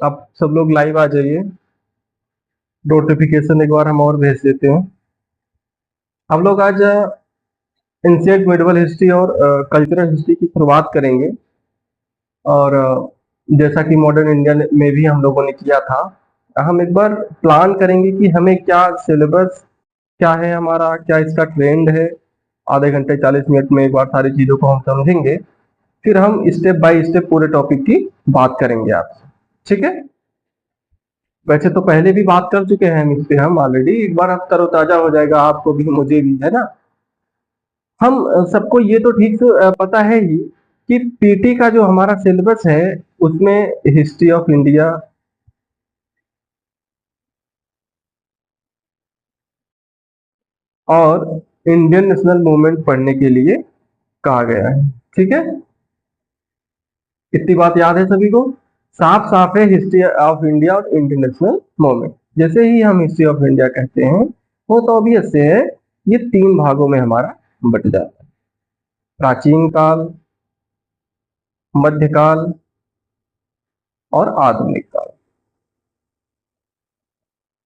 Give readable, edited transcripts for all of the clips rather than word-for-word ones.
आप सब लोग लाइव आ जाइए। नोटिफिकेशन एक बार हम और भेज देते हैं। हम लोग आज एंशिएंट मिडिवल हिस्ट्री और कल्चरल हिस्ट्री की शुरुआत करेंगे। और जैसा कि मॉडर्न इंडिया में भी हम लोगों ने किया था, हम एक बार प्लान करेंगे कि हमें क्या सिलेबस क्या है, हमारा क्या इसका ट्रेंड है। आधे घंटे 40 मिनट में एक बार सारी चीज़ों को हम समझेंगे। फिर हम स्टेप बाय स्टेप पूरे टॉपिक की बात करेंगे आपसे। ठीक है। वैसे तो पहले भी बात कर चुके हैं हम इस पे, हम ऑलरेडी एक बार अब तरोताजा हो जाएगा, आपको भी मुझे भी, है ना। हम सबको ये तो ठीक से पता है ही कि पीटी का जो हमारा सिलेबस है उसमें हिस्ट्री ऑफ इंडिया और इंडियन नेशनल मूवमेंट पढ़ने के लिए कहा गया है। ठीक है। इतनी बात याद है सभी को। साफ साफ है हिस्ट्री ऑफ इंडिया और इंडियन नेशनल मूवमेंट। जैसे ही हम हिस्ट्री ऑफ इंडिया कहते हैं, वो तो ऑब्वियस से है, ये तीन भागों में हमारा बट जाता है। प्राचीन काल, मध्यकाल और आधुनिक काल।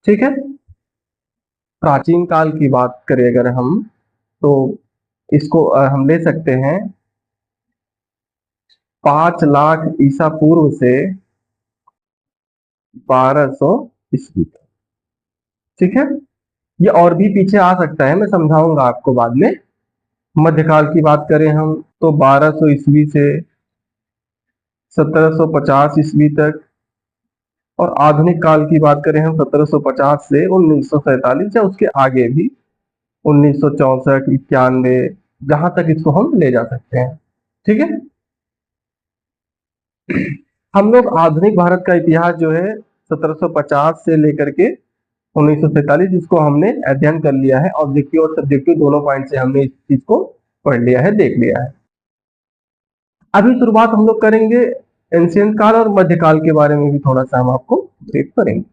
ठीक है। प्राचीन काल की बात करें अगर हम, तो इसको हम ले सकते हैं 5 लाख ईसा पूर्व से 1200 ईस्वी तक। ठीक है। ये और भी पीछे आ सकता है, मैं समझाऊंगा आपको बाद में। मध्यकाल की बात करें हम, तो 1200 ईस्वी से 1750 ईस्वी तक। और आधुनिक काल की बात करें हम, 1750 से 1947 या उसके आगे भी, 1964, 91, जहां तक इसको हम ले जा सकते हैं। ठीक है। हम लोग आधुनिक भारत का इतिहास जो है 1750 से लेकर के 1947, इसको हमने अध्ययन कर लिया है। ऑब्जेक्टिव और सब्जेक्टिव दोनों पॉइंट से हमने इस चीज को पढ़ लिया है, देख लिया है। अभी शुरुआत हम लोग करेंगे एंशियंट काल और मध्यकाल के बारे में भी थोड़ा सा हम आपको ब्रीफ करेंगे।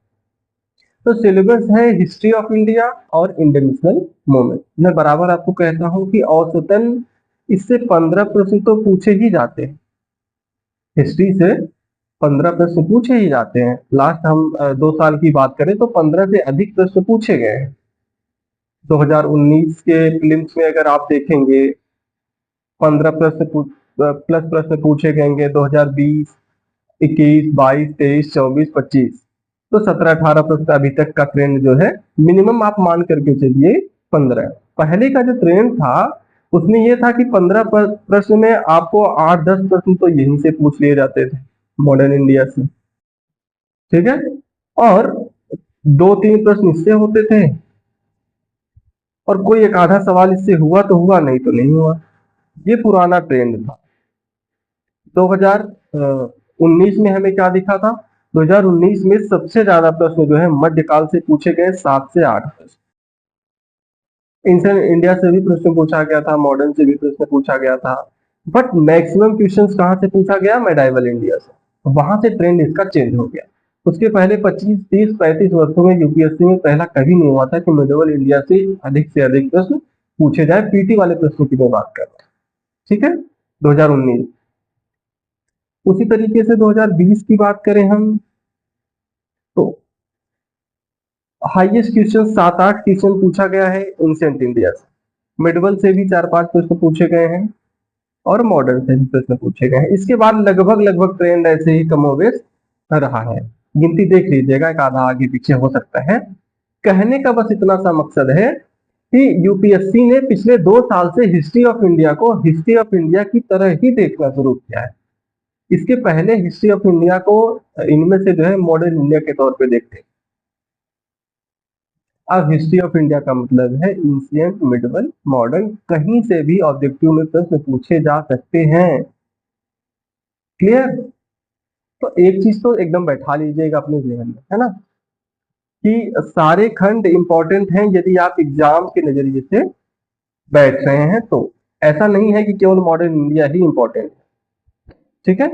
तो सिलेबस है हिस्ट्री ऑफ इंडिया और इंडियन नेशनल मूवमेंट। मैं बराबर आपको कहता हूँ कि औसतन इससे 15 प्रश्न तो पूछे ही जाते हैं। हिस्ट्री से 15 प्रश्न पूछे ही जाते हैं। लास्ट हम 2 साल की बात करें तो 15 से अधिक प्रश्न पूछे गए हैं। 2019 के प्रीलिम्स में अगर आप देखेंगे, 15 प्रश्न प्लस प्रश्न पूछे गएंगे। 2020, 21, 22, 23, 24, 25, तो 17-18 प्रश्न अभी तक का ट्रेंड जो है, मिनिमम आप मान करके चलिए 15। पहले का जो ट्रेंड था उसमें ये था कि 15 प्रश्न में आपको 8-10 प्रश्न तो यहीं से पूछ लिए जाते थे, मॉडर्न इंडिया से। ठीक है। और 2-3 प्रश्न इससे होते थे, और कोई एक आधा सवाल इससे हुआ तो हुआ, नहीं तो नहीं हुआ। ये पुराना ट्रेंड था। 2019 में हमें क्या दिखा था? 2019 में सबसे ज्यादा प्रश्न जो है मध्यकाल से पूछे गए, 7 से 8 प्रश्न। एंशिएंट इंडिया से भी प्रश्न पूछा गया था, मॉडर्न से भी प्रश्न पूछा गया था। बट मैक्सिमम क्वेश्चंस कहाँ से पूछा गया? मेडाइवल इंडिया से। वहां से ट्रेंड इसका चेंज हो गया। उसके पहले 25, 30, 35 वर्षों में यूपीएससी में पहला कभी नहीं हुआ था कि मिडिवल इंडिया से अधिक प्रश्न पूछे जाए। पीटी वाले प्रश्नों की मैं बात कर रहा हूँ। ठीक है। 2019। उसी तरीके से 2020 की बात करें हम, तो हाईएस्ट क्वेश्चन 7-8 क्वेश्चन पूछा गया है एंशिएंट इंडिया से। मिडवल से भी 4-5 प्रश्न पूछे गए हैं, और मॉडर्न से भी प्रश्न पूछे गए हैं। इसके बाद लगभग लगभग ट्रेंड ऐसे ही कमोवेश रहा है। गिनती देख लीजिएगा, एक आधा आगे पीछे हो सकता है। कहने का बस इतना सा मकसद है कि यूपीएससी ने पिछले 2 साल से हिस्ट्री ऑफ इंडिया को हिस्ट्री ऑफ इंडिया की तरह ही देखना शुरू किया है। इसके पहले हिस्ट्री ऑफ इंडिया को इनमें से जो है मॉडर्न इंडिया के तौर पे देखते हैं। अब हिस्ट्री ऑफ इंडिया का मतलब है एंशिएंट, मिडिवल, मॉडर्न, कहीं से भी ऑब्जेक्टिव में प्रश्न पूछे जा सकते हैं। क्लियर? तो एक चीज तो एकदम बैठा लीजिएगा अपने जहन में, है ना, कि सारे खंड इंपॉर्टेंट हैं यदि आप एग्जाम के नजरिए से बैठ रहे हैं तो। ऐसा नहीं है कि केवल मॉडर्न इंडिया ही इंपॉर्टेंट है। ठीक है।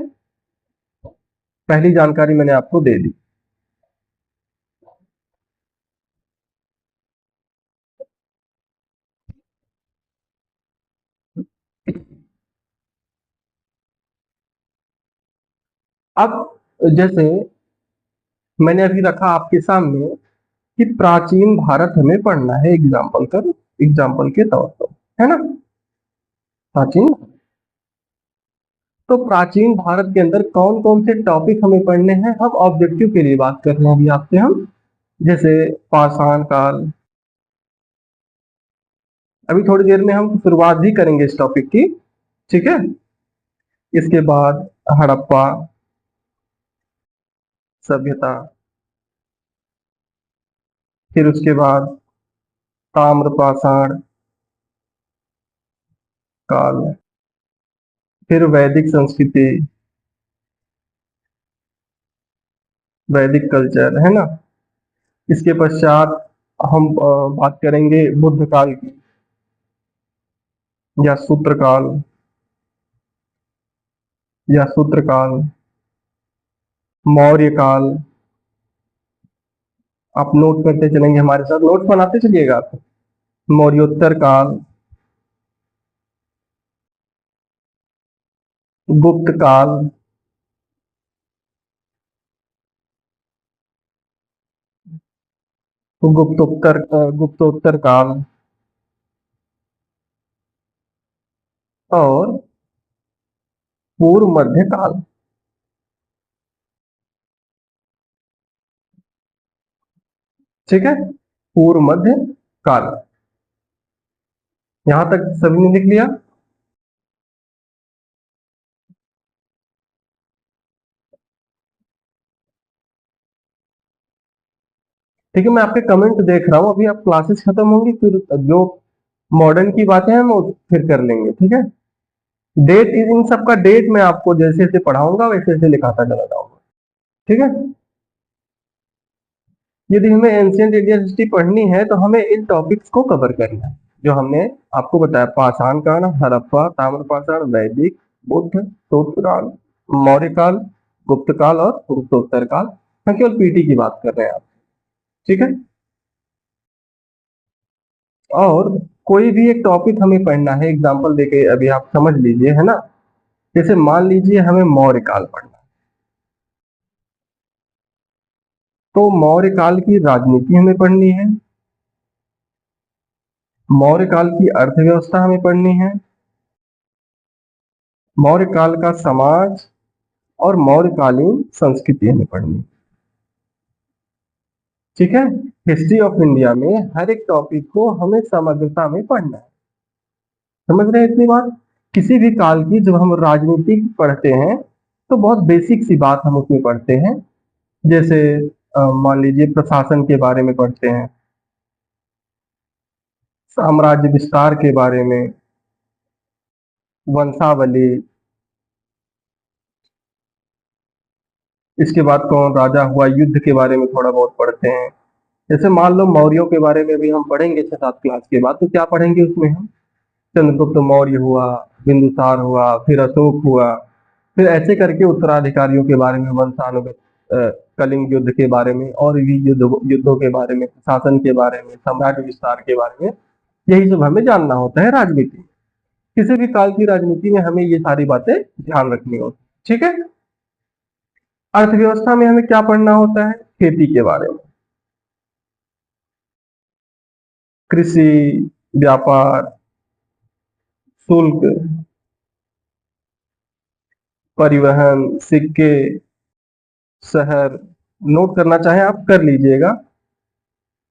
पहली जानकारी मैंने आपको दे दी। अब जैसे मैंने अभी रखा आपके सामने कि प्राचीन भारत हमें पढ़ना है एग्जाम्पल के तौर पर, है ना। प्राचीन, तो प्राचीन भारत के अंदर कौन कौन से टॉपिक हमें पढ़ने हैं, हम ऑब्जेक्टिव के लिए बात कर रहे हैं अभी आपसे हम। जैसे पाषाण काल, अभी थोड़ी देर में हम शुरुआत भी करेंगे इस टॉपिक की, ठीक है। इसके बाद हड़प्पा सभ्यता, फिर उसके बाद ताम्रपाषाण काल, फिर वैदिक संस्कृति, वैदिक कल्चर, है ना। इसके पश्चात हम बात करेंगे बुद्ध काल की या सूत्र काल, मौर्य काल। आप नोट करते चलेंगे, हमारे साथ नोट्स बनाते चलिएगा आप। मौर्योत्तर काल, गुप्त काल, गुप्तोत्तर काल, और पूर्व मध्य काल। ठीक है, पूर्व मध्य काल। यहां तक सभी ने लिख लिया। ठीक है, मैं आपके कमेंट देख रहा हूँ। अभी आप क्लासेस खत्म होंगी, फिर जो मॉडर्न की बातें हैं हम फिर कर लेंगे, ठीक है। डेट, इन सब का डेट मैं आपको जैसे जैसे पढ़ाऊंगा वैसे वैसे लिखाता चला जाऊंगा, ठीक है। यदि हमें एंशियंट इंडियन हिस्ट्री पढ़नी है तो हमें इन टॉपिक्स को कवर करना है जो हमने आपको बताया। पाषाण काल, हड़प्पा, ताम्रपाषाण, वैदिक, बुद्ध, सूत्रकाल, मौर्य काल, गुप्त काल और गुप्तोत्तर काल। हम केवल पीटी की बात कर रहे हैं आप, ठीक है। और कोई भी एक टॉपिक हमें पढ़ना है, एग्जाम्पल देके अभी आप समझ लीजिए, है ना। जैसे मान लीजिए हमें मौर्य काल पढ़ना है, तो मौर्य काल की राजनीति हमें पढ़नी है, मौर्य काल की अर्थव्यवस्था हमें पढ़नी है, मौर्य काल का समाज और मौर्यकालीन संस्कृति हमें पढ़नी है, ठीक है। हिस्ट्री ऑफ इंडिया में हर एक टॉपिक को हमें समग्रता में पढ़ना है। समझ रहे हैं इतनी बात। किसी भी काल की जब हम राजनीति पढ़ते हैं तो बहुत बेसिक सी बात हम उसमें पढ़ते हैं। जैसे मान लीजिए प्रशासन के बारे में पढ़ते हैं, साम्राज्य विस्तार के बारे में, वंशावली, इसके बाद कौन राजा हुआ, युद्ध के बारे में थोड़ा बहुत पढ़ते हैं। जैसे मान लो मौर्यों के बारे में भी हम पढ़ेंगे 6-7 क्लास के बाद, तो क्या पढ़ेंगे उसमें हम, चंद्रगुप्त मौर्य हुआ, बिंदुसार हुआ, फिर अशोक हुआ, फिर ऐसे करके उत्तराधिकारियों के बारे में, वंशानुगत, कलिंग युद्ध के बारे में, और भी युद्धों के बारे में, शासन के बारे में, साम्राज्य विस्तार के बारे में। यही सब हमें जानना होता है राजनीति में। किसी भी काल की राजनीति में हमें ये सारी बातें ध्यान रखनी होती, ठीक है। अर्थव्यवस्था में हमें क्या पढ़ना होता है, खेती के बारे में, कृषि, व्यापार, शुल्क, परिवहन, सिक्के, शहर। नोट करना चाहे आप कर लीजिएगा।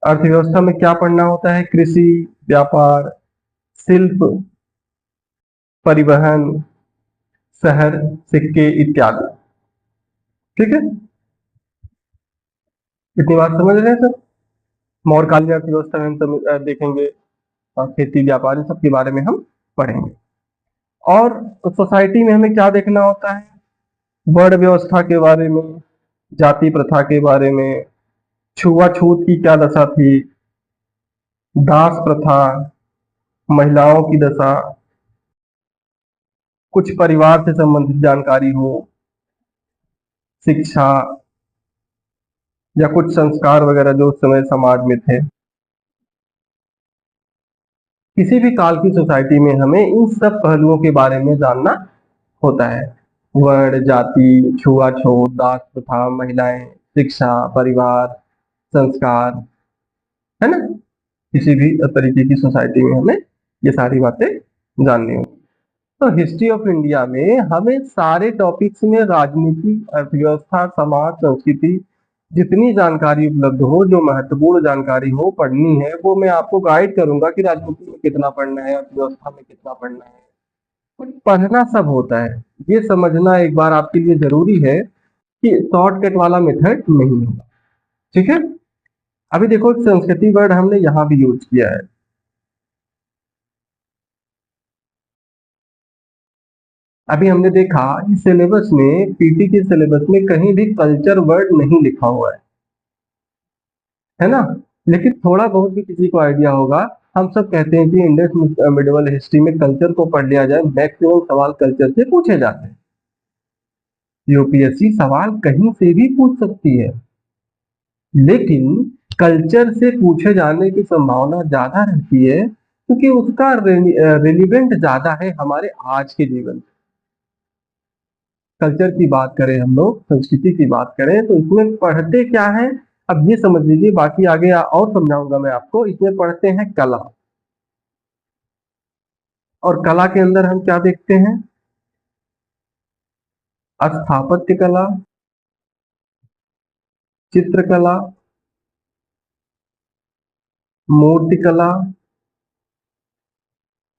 अर्थव्यवस्था में क्या पढ़ना होता है, कृषि, व्यापार, शिल्प, परिवहन, शहर, सिक्के इत्यादि, ठीक है। इतनी बात समझ रहे हैं सर। मौर्यकालीन अर्थव्यवस्था में हम देखेंगे, खेती, व्यापार, इन सब के बारे में हम पढ़ेंगे। और सोसाइटी में हमें क्या देखना होता है, वर्ण व्यवस्था के बारे में, जाति प्रथा के बारे में, छुआछूत की क्या दशा थी, दास प्रथा, महिलाओं की दशा, कुछ परिवार से संबंधित जानकारी हो, शिक्षा, या कुछ संस्कार वगैरह जो उस समय समाज में थे। किसी भी काल की सोसाइटी में हमें इन सब पहलुओं के बारे में जानना होता है। वर्ण, जाति, छुआछूत, दास प्रथा, महिलाएं, शिक्षा, परिवार, संस्कार, है ना, किसी भी तरीके की सोसाइटी में हमें ये सारी बातें जाननी होगी। तो हिस्ट्री ऑफ इंडिया में हमें सारे टॉपिक्स में राजनीति, अर्थव्यवस्था, समाज, संस्कृति, जितनी जानकारी उपलब्ध हो, जो महत्वपूर्ण जानकारी हो पढ़नी है, वो मैं आपको गाइड करूंगा कि राजनीति में कितना पढ़ना है, अर्थव्यवस्था में कितना पढ़ना है। बट पढ़ना सब होता है, ये समझना एक बार आपके लिए जरूरी है कि शॉर्टकट वाला मेथड नहीं होगा। ठीक है, अभी देखो संस्कृति वर्ड हमने यहाँ भी यूज किया है। अभी हमने देखा कि सिलेबस में, पीटी के सिलेबस में कहीं भी कल्चर वर्ड नहीं लिखा हुआ है ना। लेकिन थोड़ा बहुत भी किसी को आइडिया होगा, हम सब कहते हैं कि इंडस मिडिवल हिस्ट्री में कल्चर को पढ़ लिया जाए, मैक्सिमम सवाल कल्चर से पूछे जाते हैं। यूपीएससी सवाल कहीं से भी पूछ सकती है, लेकिन कल्चर से पूछे जाने की संभावना ज्यादा रहती है क्योंकि उसका रिलीवेंट ज्यादा है हमारे आज के जीवन से। कल्चर की बात करें, हम लोग संस्कृति की बात करें, तो इसमें पढ़ते क्या है, अब ये समझ लीजिए, बाकी आगे और समझाऊंगा मैं आपको। इसमें पढ़ते हैं कला, और कला के अंदर हम क्या देखते हैं, स्थापत्य कला, चित्रकला, मूर्ति कला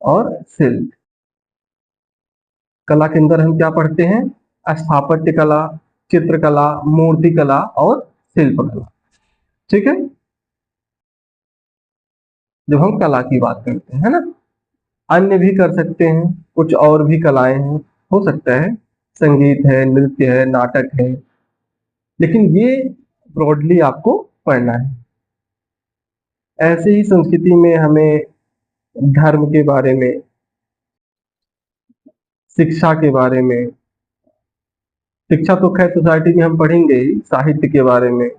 और शिल्प। कला के अंदर हम क्या पढ़ते हैं, स्थापत्य कला, चित्रकला, मूर्ति कला और शिल्प कला। ठीक है, जब हम कला की बात करते हैं, है ना। अन्य भी कर सकते हैं, कुछ और भी कलाएं हैं, हो सकता है संगीत है, नृत्य है, नाटक है, लेकिन ये ब्रॉडली आपको पढ़ना है। ऐसे ही संस्कृति में हमें धर्म के बारे में, शिक्षा के बारे में, शिक्षा तो खैर सोसाइटी में हम पढ़ेंगे ही, साहित्य के बारे में,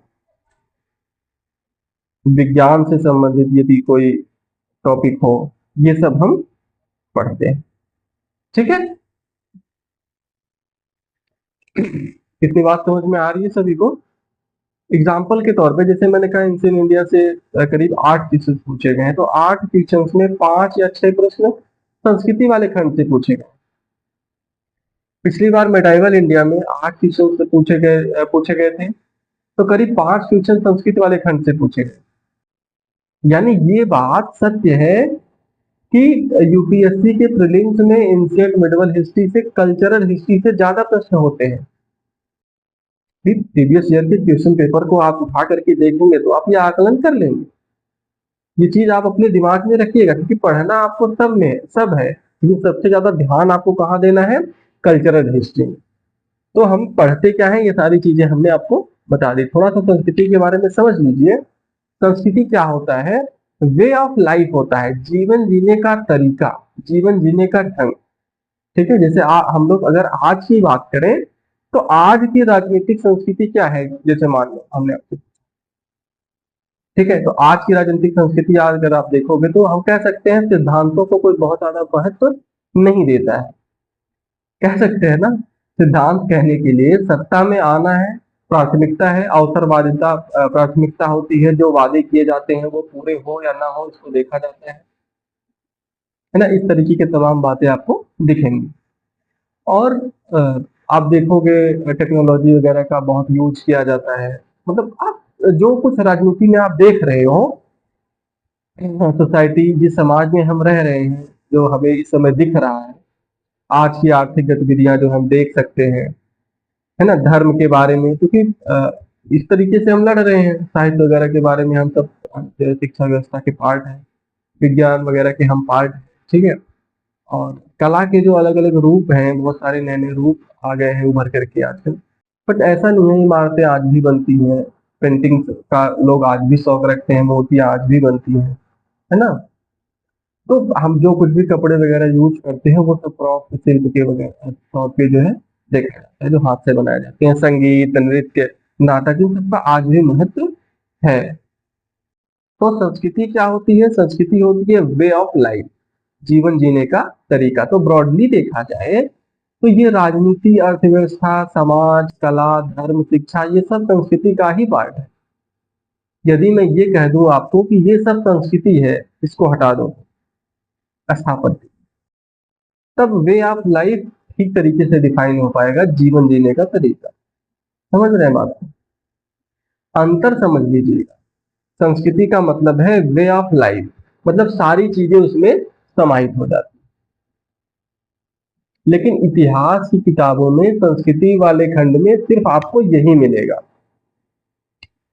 विज्ञान से संबंधित यदि कोई टॉपिक हो, ये सब हम पढ़ते हैं। ठीक है, कितनी बात समझ में आ रही है सभी को। एग्जाम्पल के तौर पे जैसे मैंने कहा, एंशिएंट इंडिया से करीब 8 क्वेश्चन पूछे गए हैं, तो 8 क्वेश्चन में 5 या 6 प्रश्न संस्कृति वाले खंड से पूछे गए। पिछली बार मेडाइवल इंडिया में 8 क्वेश्चन से पूछे गए थे, तो करीब 5 क्वेश्चन संस्कृत वाले खंड से पूछे गए। यानी ये बात सत्य है कि यूपीएससी के प्रीलिम्स में एंशिएंट मिडिवल हिस्ट्री से, कल्चरल हिस्ट्री से ज्यादा प्रश्न होते हैं। प्रीवियस ईयर के क्वेश्चन पेपर को आप उठा करके देखेंगे तो आप ये आकलन कर लेंगे। ये चीज आप अपने दिमाग में रखिएगा, क्योंकि पढ़ना आपको सब में सब है, लेकिन सबसे ज्यादा ध्यान आपको कहाँ देना है, कल्चरल हिस्ट्री में। तो हम पढ़ते क्या है, ये सारी चीजें हमने आपको बता दी। थोड़ा सा संस्कृति के बारे में समझ लीजिए। संस्कृति क्या होता है, वे ऑफ लाइफ होता है, जीवन जीने का तरीका, जीवन जीने का ढंग। ठीक है, जैसे हम लोग अगर आज की बात करें, तो आज की राजनीतिक संस्कृति क्या है, जैसे मान लो हमने आपसे, ठीक है, तो आज की राजनीतिक संस्कृति आज अगर आप देखोगे तो हम कह सकते हैं सिद्धांतों को कोई बहुत ज्यादा महत्व नहीं देता है। कह सकते हैं ना, सिद्धांत कहने के लिए सत्ता में आना है, प्राथमिकता है, अवसरवादिता प्राथमिकता होती है, जो वादे किए जाते हैं वो पूरे हो या ना हो इसको देखा जाता है ना। इस तरीके के तमाम बातें आपको दिखेंगी। और आप देखोगे टेक्नोलॉजी वगैरह का बहुत यूज किया जाता है। मतलब आप जो कुछ राजनीति में आप देख रहे हो, सोसाइटी जिस समाज में हम रह रहे हैं, जो हमें इस समय दिख रहा है, आज की आर्थिक गतिविधियां जो हम देख सकते हैं, है ना, धर्म के बारे में, क्योंकि इस तरीके से हम लड़ रहे हैं, साहित्य वगैरह के बारे में हम सब शिक्षा व्यवस्था के पार्ट हैं, विज्ञान वगैरह के हम पार्ट हैं। ठीक है, और कला के जो अलग अलग रूप हैं, बहुत सारे नए नए रूप आ गए हैं उभर करके आजकल। बट ऐसा नहीं है, इमारतें आज भी बनती हैं, पेंटिंग का लोग आज भी शौक रखते हैं, मूर्तियां आज भी बनती हैं, है ना। तो हम जो कुछ भी कपड़े वगैरह यूज करते हैं वो सब क्रॉफ्ट शिल्प के वगैरह तौर पे जो है देखा जाता है, जो हाथ से बनाए जाते हैं। संगीत, नृत्य, नाटक, इन सबका आज भी महत्व है। तो संस्कृति क्या होती है, संस्कृति होती है वे ऑफ लाइफ, जीवन जीने का तरीका। तो ब्रॉडली देखा जाए तो ये राजनीति, अर्थव्यवस्था, समाज, कला, धर्म, शिक्षा, ये सब संस्कृति का ही पार्ट है। यदि मैं ये कह दूं आपको कि ये सब संस्कृति है, इसको हटा दो, स्थापत्य, तब वे ऑफ लाइफ ठीक तरीके से डिफाइन हो पाएगा, जीवन जीने का तरीका। समझ रहे हैं बात को? अंतर समझ लीजिएगा। संस्कृति का मतलब है वे ऑफ लाइफ, मतलब सारी चीजें उसमें समाहित हो जाती। लेकिन इतिहास की किताबों में संस्कृति वाले खंड में सिर्फ आपको यही मिलेगा,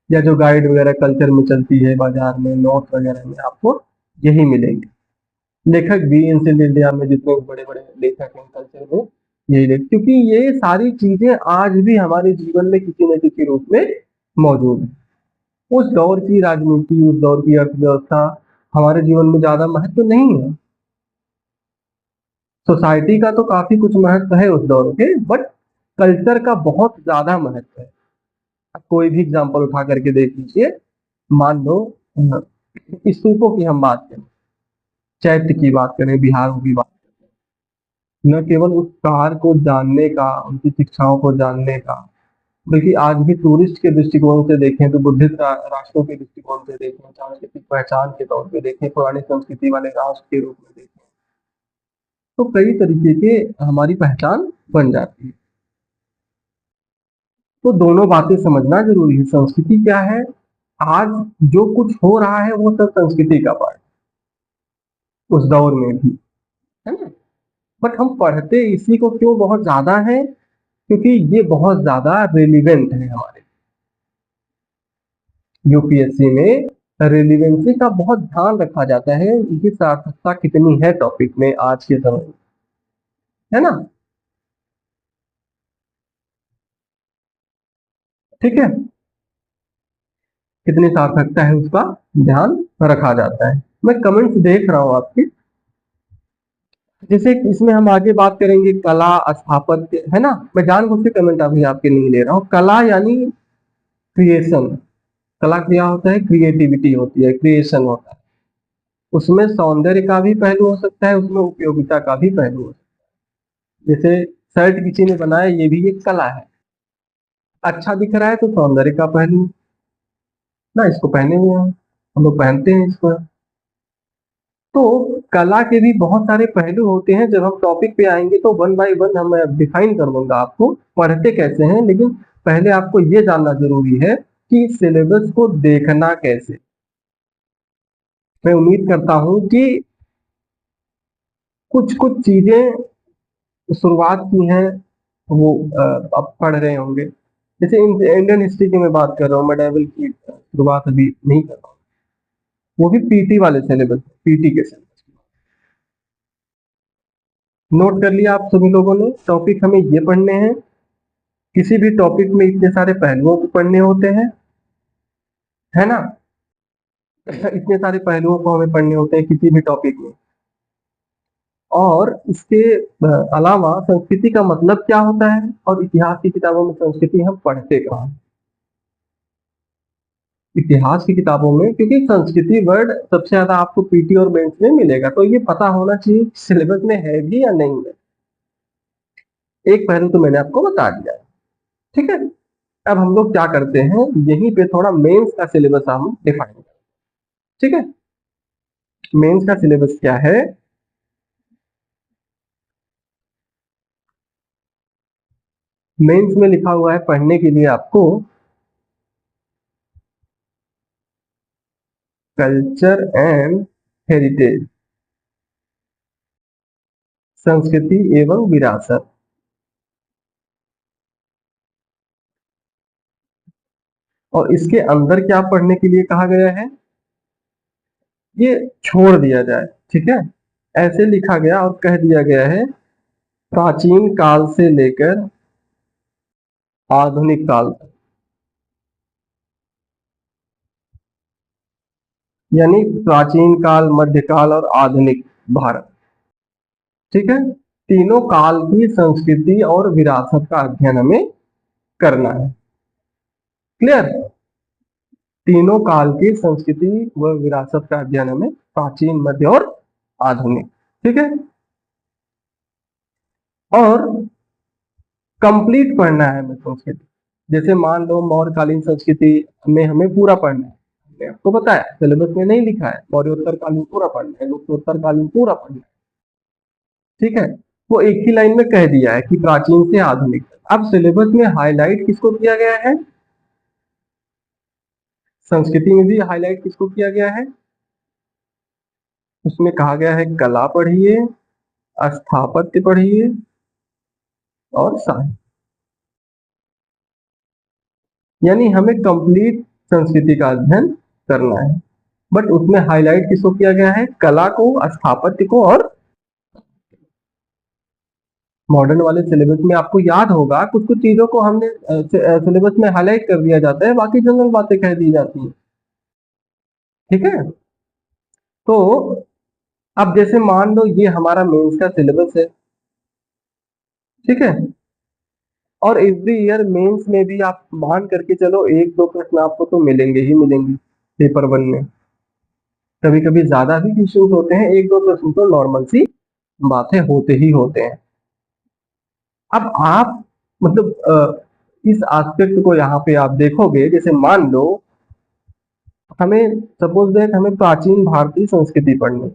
या जो गाइड वगैरह कल्चर में चलती है बाजार में, नोट वगैरह में आपको यही मिलेंगे। लेखक भी एंशिएंट इंडिया में जितने बड़े बड़े लेखक हैं कल्चर में, यही लेख, क्योंकि ये सारी चीजें आज भी हमारे जीवन में किसी न किसी रूप में मौजूद है। उस दौर की राजनीति, उस दौर की अर्थव्यवस्था हमारे जीवन में ज्यादा महत्व नहीं है। सोसाइटी का तो काफी कुछ महत्व है उस दौर के, बट कल्चर का बहुत ज्यादा महत्व है। कोई भी एग्जाम्पल उठा करके देख लीजिए, मान लो स्तूपों की हम बात करें, चैत्य की बात करें, बिहारों की बात करें, न केवल उस काल को जानने का, उनकी शिक्षाओं को जानने का, बल्कि आज भी टूरिस्ट के दृष्टिकोण से देखें, तो बुद्धिस्ट राष्ट्रों के दृष्टिकोण से देखें, सांस्कृतिक पहचान के तौर पे देखें, पुरानी संस्कृति वाले राष्ट्र के रूप में देखें, तो कई तरीके के हमारी पहचान बन जाती है। तो दोनों बातें समझना जरूरी है। संस्कृति क्या है? आज जो कुछ हो रहा है वो सब संस्कृति का पार्ट, उस दौर में भी, है ना? बट हम पढ़ते इसी को क्यों बहुत ज्यादा है? क्योंकि ये बहुत ज्यादा रेलिवेंट है हमारे यूपीएससी में। रेलिवेंसी का बहुत ध्यान रखा जाता है, इनकी सार्थकता कितनी है टॉपिक में आज के समय में, है ना? ठीक है, कितनी सार्थकता है उसका ध्यान रखा जाता है। मैं कमेंट्स देख रहा हूं आपके, जैसे इसमें हम आगे बात करेंगे कला, स्थापत्य, है ना? मैं जानबूझ के कमेंट अभी आपके नहीं ले रहा हूँ। कला यानी क्रिएशन, कला क्या होता है? क्रिएटिविटी होती है, क्रिएशन होता है। उसमें सौंदर्य का भी पहलू हो सकता है, उसमें उपयोगिता का भी पहलू हो सकता है। जैसे शर्ट किसी ने बनाया, ये भी एक कला है। अच्छा दिख रहा है तो सौंदर्य का पहलू ना, इसको पहने हुए हैं, हम लोग पहनते हैं इसको। तो कला के भी बहुत सारे पहलू होते हैं। जब हम टॉपिक पे आएंगे तो वन बाय वन हम डिफाइन कर दूंगा आपको पढ़ते कैसे हैं, लेकिन पहले आपको ये जानना जरूरी है कि सिलेबस को देखना कैसे। मैं उम्मीद करता हूं कि कुछ कुछ चीजें शुरुआत की हैं वो आप पढ़ रहे होंगे। जैसे इंडियन हिस्ट्री की मैं बात कर रहा हूँ, मेडाइवल की शुरुआत अभी नहीं कर रहा हूँ, वो भी पीटी वाले सिलेबस, पीटी के सिलेबस। नोट कर लिया आप सभी लोगों ने? टॉपिक हमें ये पढ़ने हैं। किसी भी टॉपिक में इतने सारे पहलुओं को पढ़ने होते हैं, है ना? इतने सारे पहलुओं को हमें पढ़ने होते हैं किसी भी टॉपिक में। और इसके अलावा संस्कृति का मतलब क्या होता है, और इतिहास की किताबों में संस्कृति हम पढ़ते कहाँ? इतिहास की किताबों में, क्योंकि संस्कृति वर्ड सबसे ज्यादा आपको पीटी और मेंस में मिलेगा, तो ये पता होना चाहिए सिलेबस में है भी या नहीं है। एक पहलू तो मैंने आपको बता दिया, ठीक है? अब हम लोग क्या करते हैं, यहीं पे थोड़ा मेंस का सिलेबस हम डिफाइन करें, ठीक है? मेंस का सिलेबस क्या है? मेंस में लिखा हुआ है पढ़ने के लिए आपको कल्चर एंड हेरिटेज, संस्कृति एवं विरासत। और इसके अंदर क्या पढ़ने के लिए कहा गया है, ये छोड़ दिया जाए, ठीक है? ऐसे लिखा गया और कह दिया गया है प्राचीन काल से लेकर आधुनिक काल तक, यानी प्राचीन काल, मध्यकाल और आधुनिक भारत, ठीक है? तीनों काल की संस्कृति और विरासत का अध्ययन हमें करना है। क्लियर? तीनों काल की संस्कृति व विरासत का अध्ययन हमें, प्राचीन, मध्य और आधुनिक, ठीक है? और कंप्लीट पढ़ना है हमें संस्कृति। जैसे मान लो मौर्यकालीन संस्कृति में हमें पूरा पढ़ना है, आपको पता है सिलेबस में नहीं लिखा है, मौर्योत्तर कालीन पूरा पढ़ना है, गुप्तोत्तर कालीन पूरा पढ़ना है, ठीक है। वो एक ही लाइन में कह दिया है कि प्राचीन से आधुनिक। अब सिलेबस में हाईलाइट किसको किया गया है, संस्कृति में भी हाईलाइट किसको किया गया है, उसमें कहा गया है कला पढ़िए, स्थापत्य पढ़िए और साहित्य। यानी हमें कंप्लीट संस्कृति का अध्ययन करना है, बट उसमें हाईलाइट किसको किया गया है, कला को, स्थापत्य को और मॉडर्न वाले सिलेबस में आपको याद होगा कुछ कुछ चीजों को हमने सिलेबस में हाईलाइट कर दिया जाता है, बाकी जनरल बातें कह दी जाती हैं, ठीक है। तो अब जैसे मान लो ये हमारा मेंस का सिलेबस है, ठीक है, और एवरी ईयर मेंस में भी आप मान करके चलो एक दो प्रश्न आपको तो मिलेंगे ही मिलेंगे पेपर 1 में, कभी कभी ज्यादा भी क्वेश्चन होते हैं, एक दो प्रश्न तो नॉर्मल सी बातें होते ही होते हैं। अब आप मतलब इस एस्पेक्ट को यहाँ पे आप देखोगे, जैसे मान लो हमें सपोज दैट हमें प्राचीन भारतीय संस्कृति पढ़नी,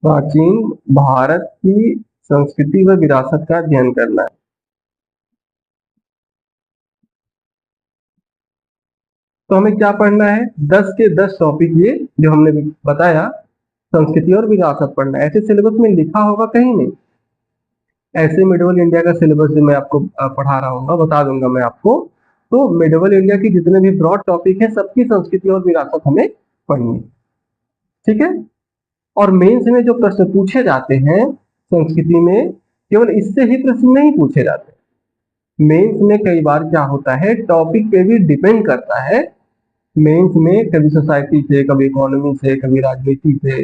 प्राचीन भारत की संस्कृति व विरासत का अध्ययन करना है, तो हमें क्या पढ़ना है, 10 के 10 टॉपिक ये जो हमने बताया संस्कृति और विरासत पढ़ना है। ऐसे सिलेबस में लिखा होगा कहीं नहीं, ऐसे मिडवल इंडिया का सिलेबस जो मैं आपको पढ़ा रहा हूँ बता दूंगा मैं आपको, तो मिडवल इंडिया की जितने भी ब्रॉड टॉपिक है सबकी संस्कृति और विरासत हमें पढ़नी है, ठीक है। और मेंस में जो प्रश्न पूछे जाते हैं संस्कृति में, केवल इससे ही प्रश्न नहीं पूछे जाते, मेंस में कई बार क्या होता है टॉपिक पे भी डिपेंड करता है, मेंस में कभी सोसाइटी से, कभी इकोनॉमी से, कभी राजनीति से,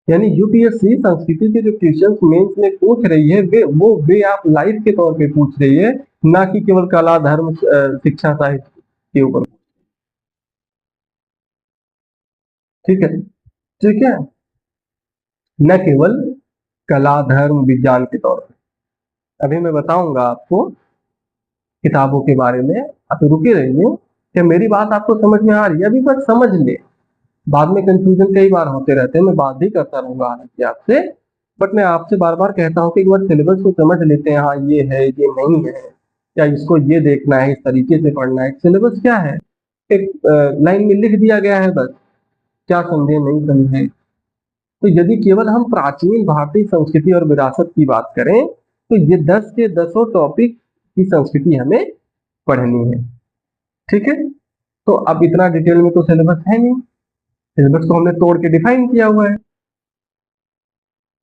यानी यूपीएससी संस्कृति के जो क्वेश्चंस मेंस में पूछ रही है वो वे ऑफ लाइफ के तौर पे पूछ रही है, ना कि केवल कला धर्म शिक्षा साहित्य के ऊपर, ठीक है, ठीक है, न केवल कला धर्म विज्ञान के तौर पे। अभी मैं बताऊंगा आपको किताबों के बारे में, आप रुके रहिए, क्या मेरी बात आपको समझ में आ रही है, अभी बस समझ ले, बाद में कंफ्यूजन कई बार होते रहते हैं, मैं बात भी करता रहूंगा हालांकि आपसे, बट मैं आपसे बार बार कहता हूँ कि एक बार सिलेबस को समझ लेते हैं, हाँ ये है ये नहीं है, या इसको ये देखना है, इस तरीके से पढ़ना है। सिलेबस क्या है, एक लाइन में लिख दिया गया है बस, क्या समझे नहीं समझे। तो यदि केवल हम प्राचीन भारतीय संस्कृति और विरासत की बात करें तो ये 10 के 10 टॉपिक की संस्कृति हमें पढ़नी है, ठीक है। तो अब इतना डिटेल में तो सिलेबस है नहीं, सिलेबस को हमने तोड़ के डिफाइन किया हुआ है,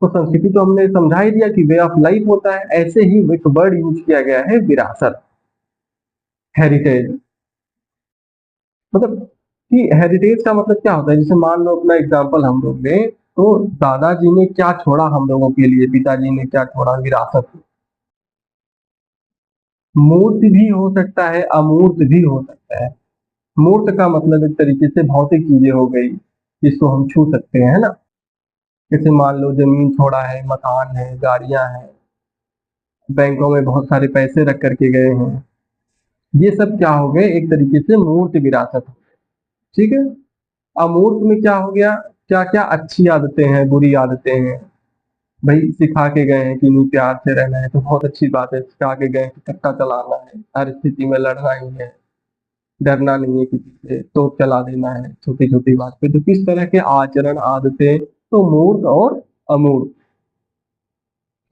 तो संस्कृति तो हमने समझा ही दिया कि वे ऑफ लाइफ होता है। ऐसे ही एक वर्ड यूज किया गया है विरासत, हेरिटेज, मतलब कि हेरिटेज का मतलब क्या होता है, जैसे मान लो अपना एग्जांपल हम लोग लें, तो दादाजी ने क्या छोड़ा हम लोगों के लिए, पिताजी ने क्या छोड़ा विरासत, मूर्त भी हो सकता है, अमूर्त भी हो सकता है। मूर्त का मतलब एक तरीके से भौतिक चीजें हो गई जिसको हम छू सकते हैं, है ना, जैसे मान लो जमीन छोड़ा है, मकान है, गाड़ियां हैं, बैंकों में बहुत सारे पैसे रख करके गए हैं, ये सब क्या हो गए, एक तरीके से मूर्त विरासत, ठीक है। अमूर्त में क्या हो गया, क्या क्या अच्छी आदतें हैं, बुरी आदतें हैं, भाई सिखा के गए हैं कि नहीं प्यार से रहना है तो बहुत अच्छी बात है, सिखा के गए कि कट्टा चलाना है, हर स्थिति में लड़ना ही है, डरना नहीं है किसी से, तोप चला देना है छोटी छोटी बात पे, तो किस तरह के आचरण आदतें, तो मूर्त और अमूर्त।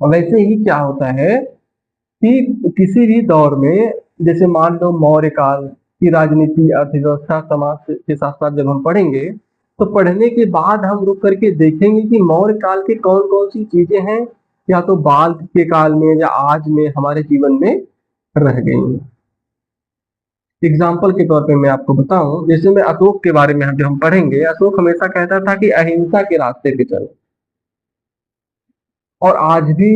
वैसे ही क्या होता है कि किसी भी दौर में, जैसे मान लो मौर्य काल की राजनीति, अर्थव्यवस्था, समाज के साथ साथ जब हम पढ़ेंगे तो पढ़ने के बाद हम रुक करके देखेंगे कि मौर्य काल के कौन कौन सी चीजें हैं या तो बाल के काल में या आज में हमारे जीवन में रह गई हैं। एग्जाम्पल के तौर पे मैं आपको बताऊं, जैसे मैं अशोक के बारे में जब हम पढ़ेंगे, अशोक हमेशा कहता था कि अहिंसा के रास्ते पे चलो, और आज भी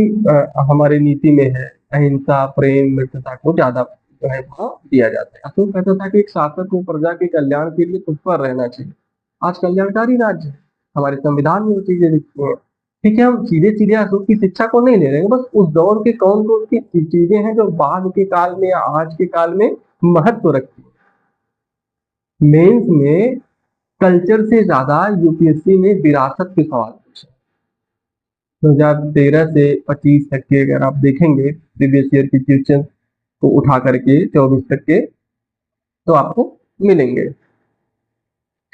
हमारे नीति में है अहिंसा, प्रेम, मित्रता को ज्यादा जो है वहाँ दिया जाता है। अशोक कहता था कि एक शासक को प्रजा के कल्याण के लिए तत्पर रहना चाहिए, आज कल्याणकारी राज्य है, हमारे संविधान में वो चीजें लिखी हैं, ठीक है, हम सीधे सीधे अशोक की शिक्षा को नहीं ले रहे हैं, बस उस दौर के कौन कौन सी चीजें हैं जो बाद के काल में या आज के काल में महत्व रखती है। मेंस में कल्चर से ज्यादा यूपीएससी ने विरासत के सवाल पूछे। 2013 से 25 तक के अगर आप देखेंगे प्रीवियस ईयर की क्वेश्चन को उठा करके 24 तक के, तो आपको मिलेंगे।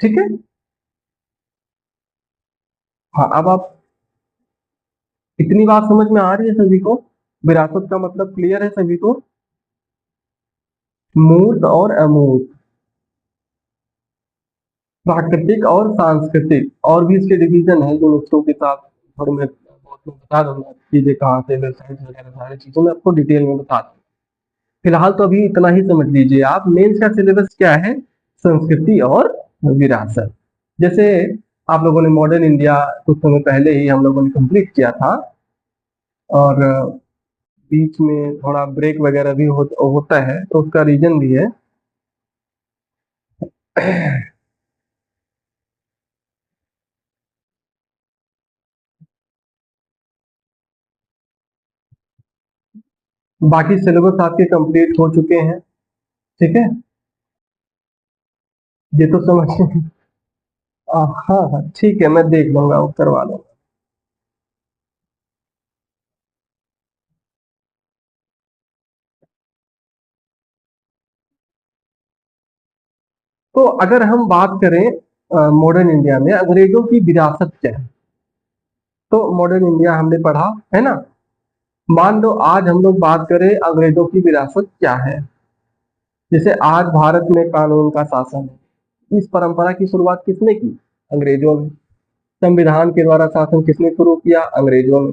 ठीक है, हाँ, अब आप इतनी बात समझ में आ रही है सभी को? विरासत का मतलब क्लियर है सभी को? मूर्त और अमूर्त, प्राकृतिक और सांस्कृतिक, और भी इसके डिवीजन है जो नोट्सों के साथ थोड़ी मैं बहुत में बता दूंगा, चीजें कहाँ से, वेबसाइट वगैरह सारी चीजों में आपको डिटेल में बता दूंगा। फिलहाल तो अभी इतना ही समझ लीजिए आप। मेंस का सिलेबस क्या है? संस्कृति और विरासत। जैसे आप लोगों ने मॉडर्न इंडिया कुछ समय पहले ही हम लोगों ने कंप्लीट किया था, और बीच में थोड़ा ब्रेक वगैरह भी होता है, तो उसका रीजन भी है। बाकी सिलेबस आपके कंप्लीट हो चुके हैं। ठीक है, ये तो समझ हाँ हाँ ठीक है, मैं देख लूंगा, वो करवा लूंगा। तो अगर हम बात करें मॉडर्न इंडिया में अंग्रेजों की विरासत क्या है, तो मॉडर्न इंडिया हमने पढ़ा है ना। मान लो आज हम लोग बात करें अंग्रेजों की विरासत क्या है। जैसे आज भारत में कानून का शासन है, इस परंपरा की शुरुआत किसने की? अंग्रेजों ने। संविधान के द्वारा शासन किसने शुरू किया? अंग्रेजों ने।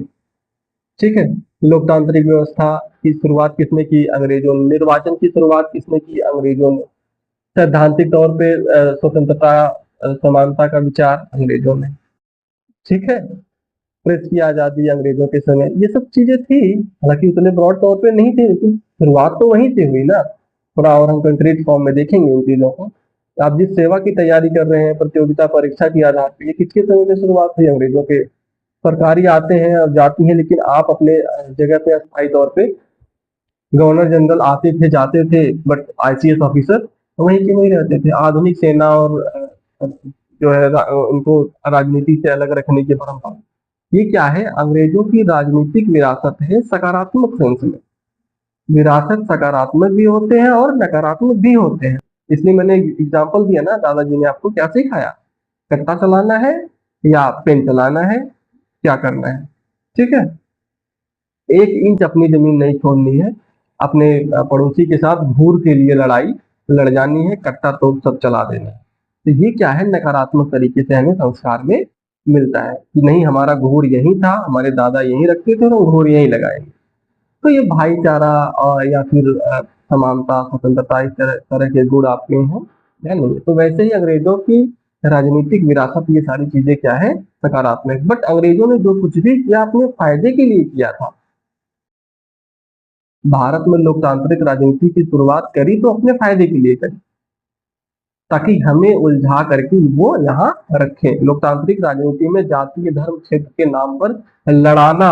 ठीक है, लोकतांत्रिक व्यवस्था की शुरुआत किसने की? अंग्रेजों ने। निर्वाचन की शुरुआत किसने की? अंग्रेजों ने। सैद्धांतिक तौर पे स्वतंत्रता समानता का विचार अंग्रेजों ने। ठीक है, प्रेस की आजादी अंग्रेजों के समय, ये सब चीजें थी, हालांकि उतने ब्रॉड तौर पे नहीं थी, लेकिन शुरुआत तो वहीं से हुई ना। थोड़ा और हम कंक्रीट फॉर्म में देखेंगे इन चीजों को। आप जिस सेवा की तैयारी कर रहे हैं प्रतियोगिता परीक्षा के आधार पर, ये किसके समय में शुरुआत हुई? अंग्रेजों के। सरकारी आते हैं और जाती हैं, लेकिन आप अपने जगह पे अस्थायी तौर पे, गवर्नर जनरल आते थे जाते थे, बट आईसीएस ऑफिसर वहीं के वहीं रहते थे। आधुनिक सेना और जो है उनको राजनीति से अलग रखने की परंपरा, ये क्या है? अंग्रेजों की राजनीतिक विरासत है सकारात्मक सेंस में। विरासत सकारात्मक भी होते हैं और नकारात्मक भी होते हैं। इसलिए मैंने एग्जाम्पल दिया ना, दादाजी ने आपको क्या सिखाया, कट्टा चलाना है या पेन चलाना है, क्या करना है। ठीक है, 1 इंच अपनी जमीन नहीं छोड़नी है, अपने पड़ोसी के साथ घूर के लिए लड़ाई लड़ जानी है, कट्टा तो सब चला देना है। तो ये क्या है? नकारात्मक तरीके से हमें संस्कार में मिलता है कि नहीं, हमारा घूर यही था, हमारे दादा यही रखते थे, तो घूर यही लगाएंगे। तो ये भाईचारा और या फिर समानता स्वतंत्रता इस तरह के गुण आपके हैं या नहीं। तो वैसे ही अंग्रेजों की राजनीतिक विरासत, ये सारी चीजें क्या है? सकारात्मक। बट अंग्रेजों ने जो कुछ भी किया अपने फायदे के लिए किया था। भारत में लोकतांत्रिक राजनीति की शुरुआत करी तो अपने फायदे के लिए करी, ताकि हमें उलझा करके वो यहाँ रखें। लोकतांत्रिक राजनीति में जातीय धर्म क्षेत्र के नाम पर लड़ाना